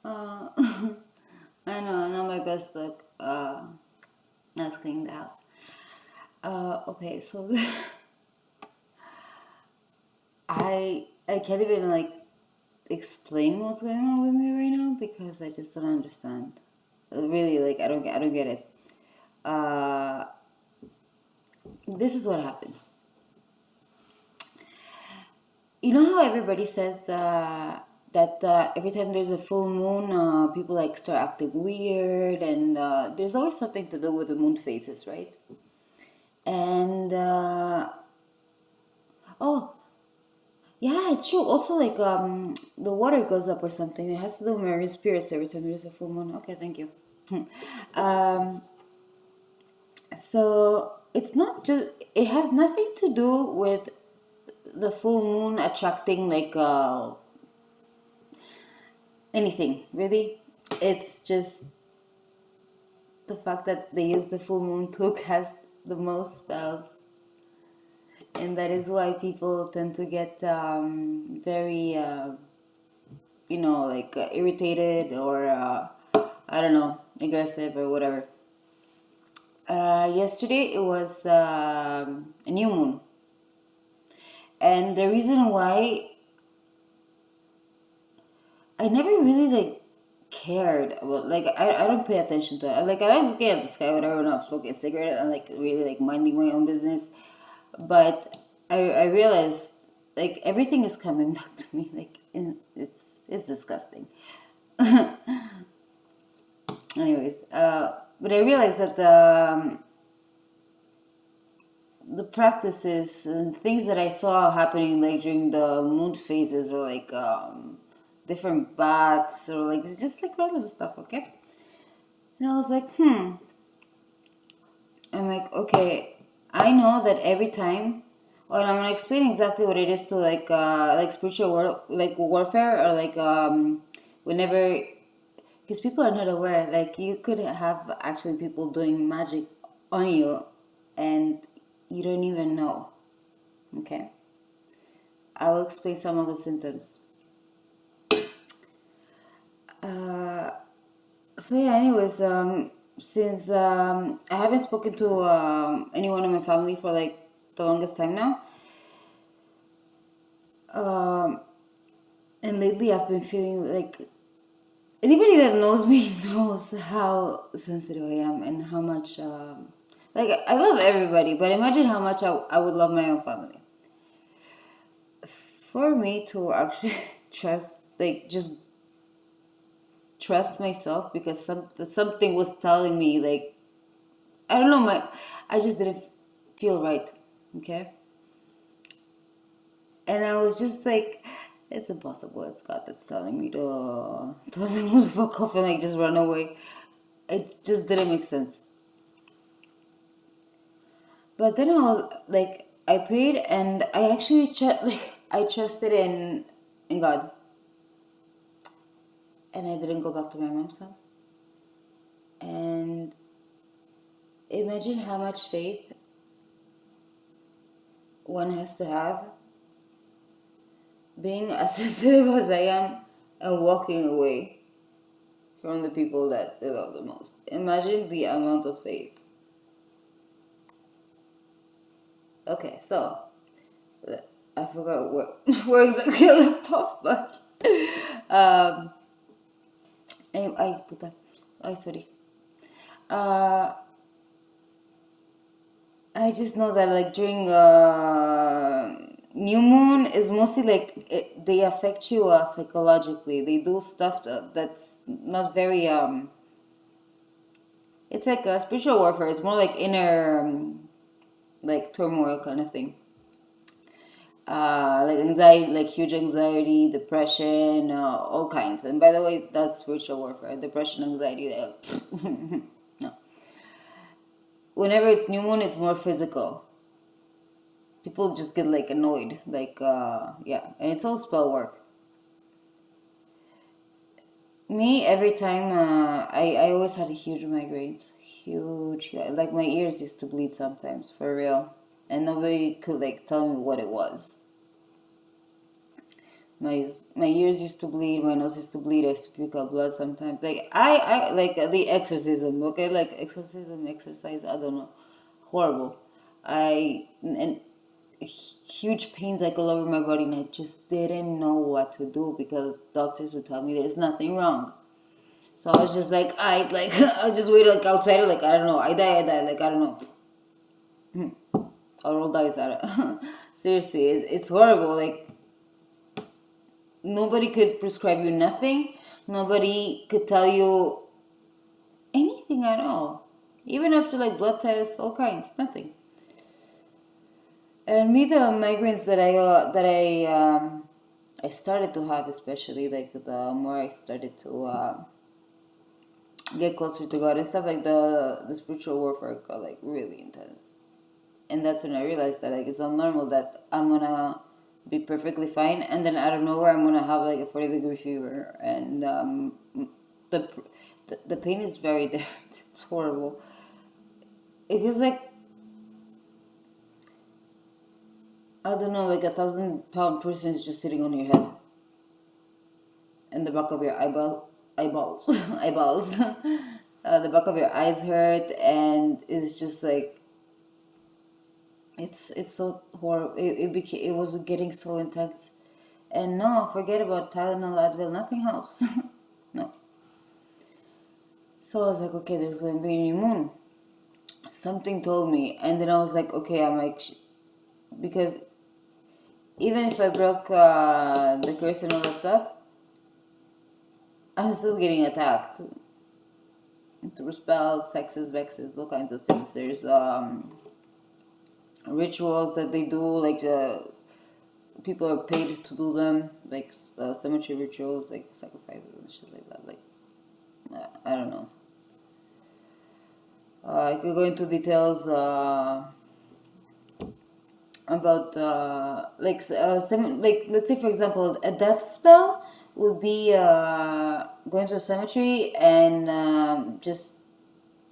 Uh, I know, not my best look. Not cleaning the house. Okay, so I can't even like explain what's going on with me right now because I just don't understand. Really, like I don't get it. Uh, this is what happened. You know how everybody says that every time there's a full moon, people like start acting weird, and there's always something to do with the moon phases, right? And oh, yeah, it's true. Also, like the water goes up or something. It has to do with marine spirits every time there's a full moon. Okay, thank you. um, so it's not just. It has nothing to do with the full moon attracting like anything really. It's just the fact that they use the full moon to cast the most spells, and that is why people tend to get very like irritated or I don't know, aggressive or whatever. Yesterday it was a new moon, and the reason why I never really like cared about like I don't pay attention to it. Like I like looking at the sky whenever I'm smoking a cigarette and like really like minding my own business. But I realized like everything is coming back to me. Like it's disgusting. Anyways, but I realized that the practices and things that I saw happening like during the moon phases were like different baths or like just like random stuff, okay? And I was like, I'm like, okay, I know that every time, and I'm gonna explain exactly what it is to like spiritual like warfare or like whenever, because people are not aware. Like you could have actually people doing magic on you, and you don't even know. Okay, I will explain some of the symptoms. Uh, so yeah. Anyways, since I haven't spoken to anyone in my family for like the longest time now. Um, and lately I've been feeling like anybody that knows me knows how sensitive I am and how much, like, I love everybody, but imagine how much I would love my own family. For me to actually trust, like, just trust myself because something was telling me, like, I don't know, I just didn't feel right, okay? And I was just like, it's impossible. It's God that's telling me to tell me to fuck off and like just run away. It just didn't make sense. But then I was like, I prayed and I actually I trusted in God, and I didn't go back to my mom's house. And imagine how much faith one has to have, being as sensitive as I am, and walking away from the people that they love the most. Imagine the amount of faith. Okay, so I forgot where, where exactly I left off, but um, ay, puta, ay, sorry. Uh, I just know that like during new moon is mostly like they affect you psychologically. They do stuff that's not very It's like a spiritual warfare. It's more like inner like turmoil kind of thing. Like anxiety, like huge anxiety, depression, all kinds. And by the way, that's spiritual warfare. Depression, anxiety, no. Whenever it's new moon, it's more physical. People just get like annoyed, like yeah, and it's all spell work. Me, every time, I always had huge migraines, huge, like my ears used to bleed sometimes, for real, and nobody could like tell me what it was. My ears used to bleed, my nose used to bleed, I used to puke out blood sometimes. Like I like the exorcism, okay? Like exorcism, exercise, I don't know. Horrible. And huge pains like all over my body, and I just didn't know what to do because doctors would tell me there's nothing wrong. So I was just like, I'll just wait like outside, like I don't know, I die, like I don't know. Or all dies out. Seriously, it's horrible. Like nobody could prescribe you nothing. Nobody could tell you anything at all. Even after like blood tests, all kinds, nothing. And me, the migraines that I started to have, especially like the more I started to get closer to God and stuff, like the spiritual warfare got like really intense. And that's when I realized that like it's not normal that I'm gonna be perfectly fine, and then out of nowhere I'm gonna have like a 40-degree fever, and the the pain is very different. It's horrible. It feels like, I don't know, like 1,000-pound person is just sitting on your head and the back of your eyeballs, eyeballs. The back of your eyes hurt, and it's just like it's so horrible. It was getting so intense. And no, forget about Tylenol, Advil. Nothing helps. No. So I was like, okay, there's gonna be a new moon. Something told me, and then I was like, okay, I'm like, because even if I broke the curse and all that stuff, I'm still getting attacked through spells, sexes, vexes, all kinds of things. There's rituals that they do, like people are paid to do them, like cemetery rituals, like sacrifices and shit like that. Like I don't know. I could go into details about like let's say for example a death spell would be going to a cemetery and just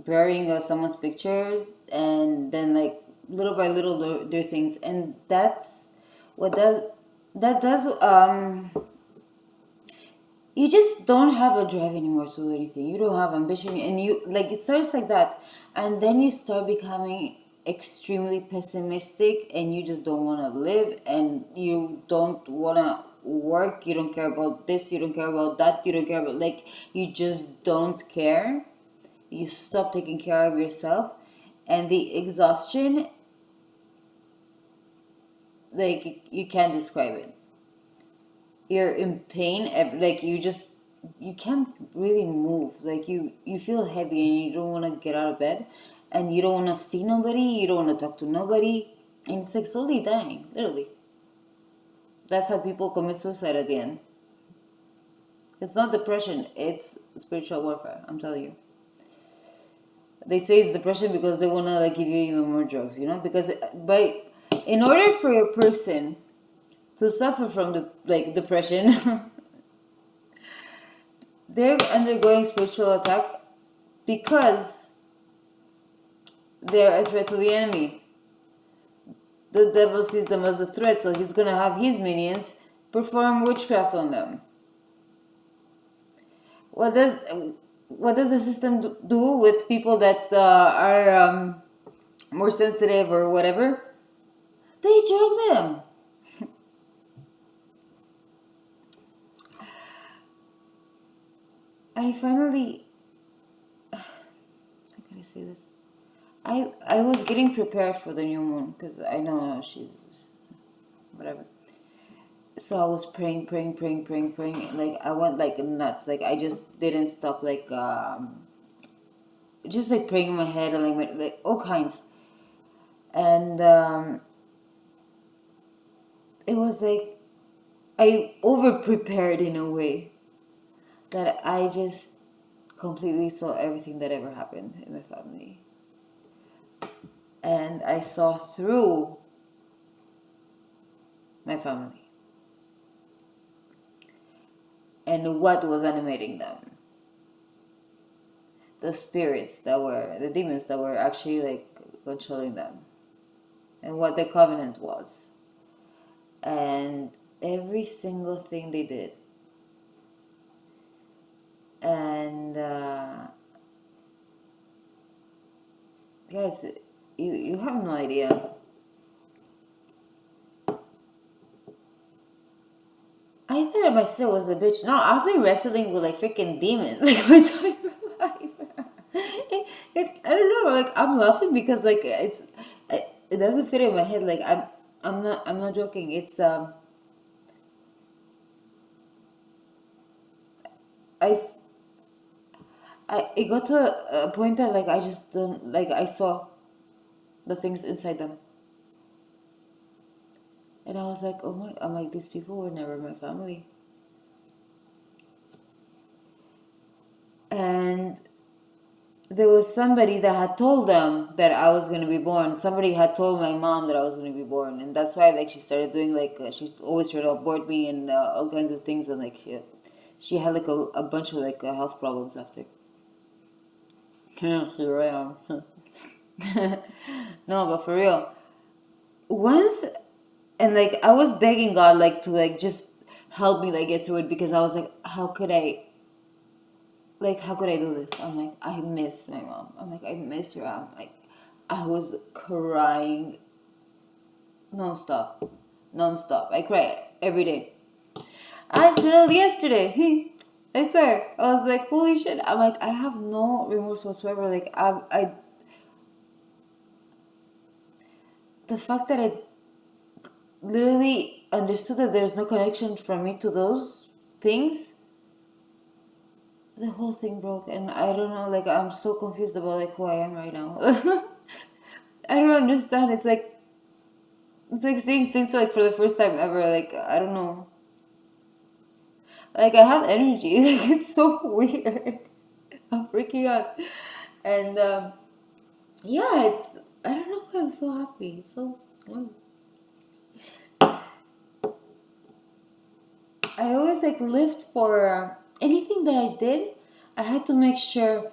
burying someone's pictures, and then like little by little do things, and that's what that does. You just don't have a drive anymore to do anything. You don't have ambition, and you like it starts like that, and then you start becoming extremely pessimistic, and you just don't want to live, and you don't want to work. You don't care about this. You don't care about that. You don't care about like you just don't care. You stop taking care of yourself, and the exhaustion, like you can't describe it. You're in pain, like you can't really move, like you feel heavy and you don't want to get out of bed, and you don't want to see nobody, you don't want to talk to nobody, and it's like slowly dying, literally. That's how people commit suicide at the end. It's not depression, it's spiritual warfare, I'm telling you. They say it's depression because they want to like give you even more drugs, because by in order for a person to suffer from the like depression, they're undergoing spiritual attack because they're a threat to the enemy. The devil sees them as a threat, so he's gonna have his minions perform witchcraft on them. What does what does the system do with people that are more sensitive or whatever? They drug them. I finally, how can I say this? I was getting prepared for the new moon because I know she's whatever. So I was praying, praying, praying, praying, praying. Like I went like nuts. Like I just didn't stop. Like just like praying in my head and like all kinds. And it was like I over prepared in a way that I just completely saw everything that ever happened in my family. And I saw through my family and what was animating them. The the demons that were actually like controlling them, and what the covenant was. And every single thing they did. And guys, you have no idea. I thought my sister was a bitch. No, I've been wrestling with like freaking demons like my entire life. I don't know. Like I'm laughing because like it doesn't fit in my head. Like I'm not joking. I s- it got to a point that like I just don't like I saw the things inside them, and I was like, oh my, I'm like these people were never my family, and there was somebody that had told them that I was gonna be born. Somebody had told my mom that I was gonna be born, and that's why like she started doing like she always tried to abort me and all kinds of things, and like she had like a bunch of like health problems after. Yeah, here I am. No, but for real, once and like I was begging God like to like just help me like get through it because I was like, how could I do this? I'm like, I miss my mom. I'm like, I miss her. I'm like, I was crying nonstop. Nonstop. I cry every day. Until yesterday. I swear. I was like, holy shit. I'm like, I have no remorse whatsoever. Like, the fact that I literally understood that there's no connection from me to those things, the whole thing broke. And I don't know, like, I'm so confused about, like, who I am right now. I don't understand. It's like seeing things like for the first time ever. Like I don't know. Like I have energy. Like it's so weird. I'm freaking out. And yeah, it's I don't know why I'm so happy. It's so I always like lived for anything that I did. I had to make sure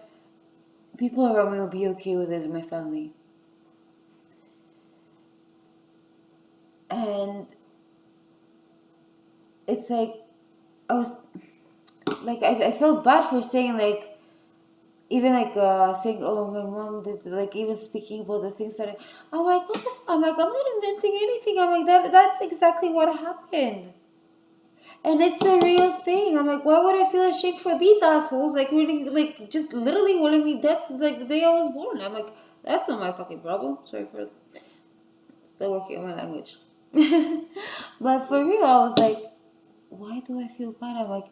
people around me will be okay with it in my family. And it's like I was like I felt bad for saying like even like saying, "Oh, my mom did," like even speaking about the things that I'm like, what the I'm like, I'm not inventing anything. I'm like that's exactly what happened, and it's a real thing. I'm like, why would I feel ashamed for these assholes? Like really, like just literally wanting me dead since like the day I was born. I'm like, that's not my fucking problem. Sorry for still working on my language, but for real, I was like, why do I feel bad? I'm like,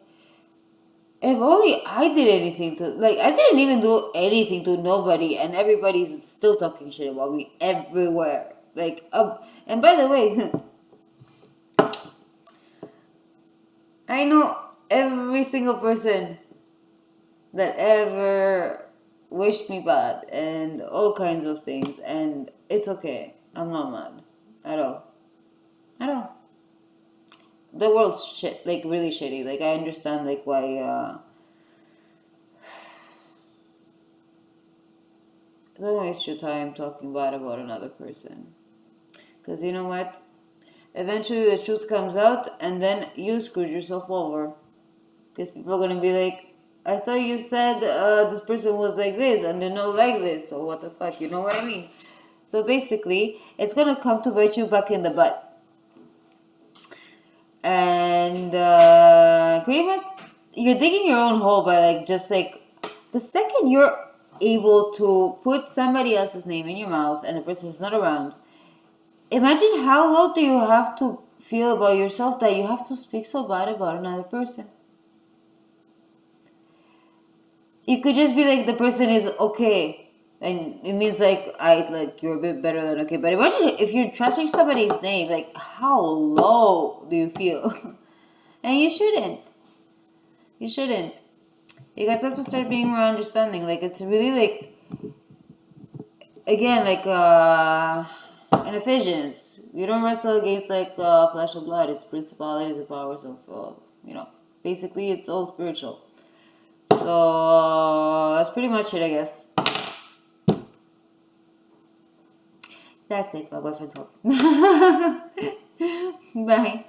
if only I did anything to like I didn't even do anything to nobody and everybody's still talking shit about me everywhere. Like and by the way, I know every single person that ever wished me bad and all kinds of things and it's okay. I'm not mad at all. At all. The world's shit like really shitty. Like I understand like why don't waste your time talking bad about another person. Because you know what? Eventually the truth comes out and then you screwed yourself over. Because people are going to be like, I thought you said this person was like this and they're not like this. So what the fuck? You know what I mean? So basically, it's going to come to bite you back in the butt. And pretty much you're digging your own hole by like just like the second you're able to put somebody else's name in your mouth and the person is not around. Imagine how low do you have to feel about yourself that you have to speak so bad about another person. You could just be like the person is okay, and it means like you're a bit better than okay. But imagine if you're trusting somebody's name, like how low do you feel? And you shouldn't. You shouldn't. You guys have to start being more understanding. Like it's really like again like in Ephesians, you don't wrestle against like flesh and blood. It's principalities and powers of basically it's all spiritual. So that's pretty much it, I guess. That's it. My boyfriend's home. Bye.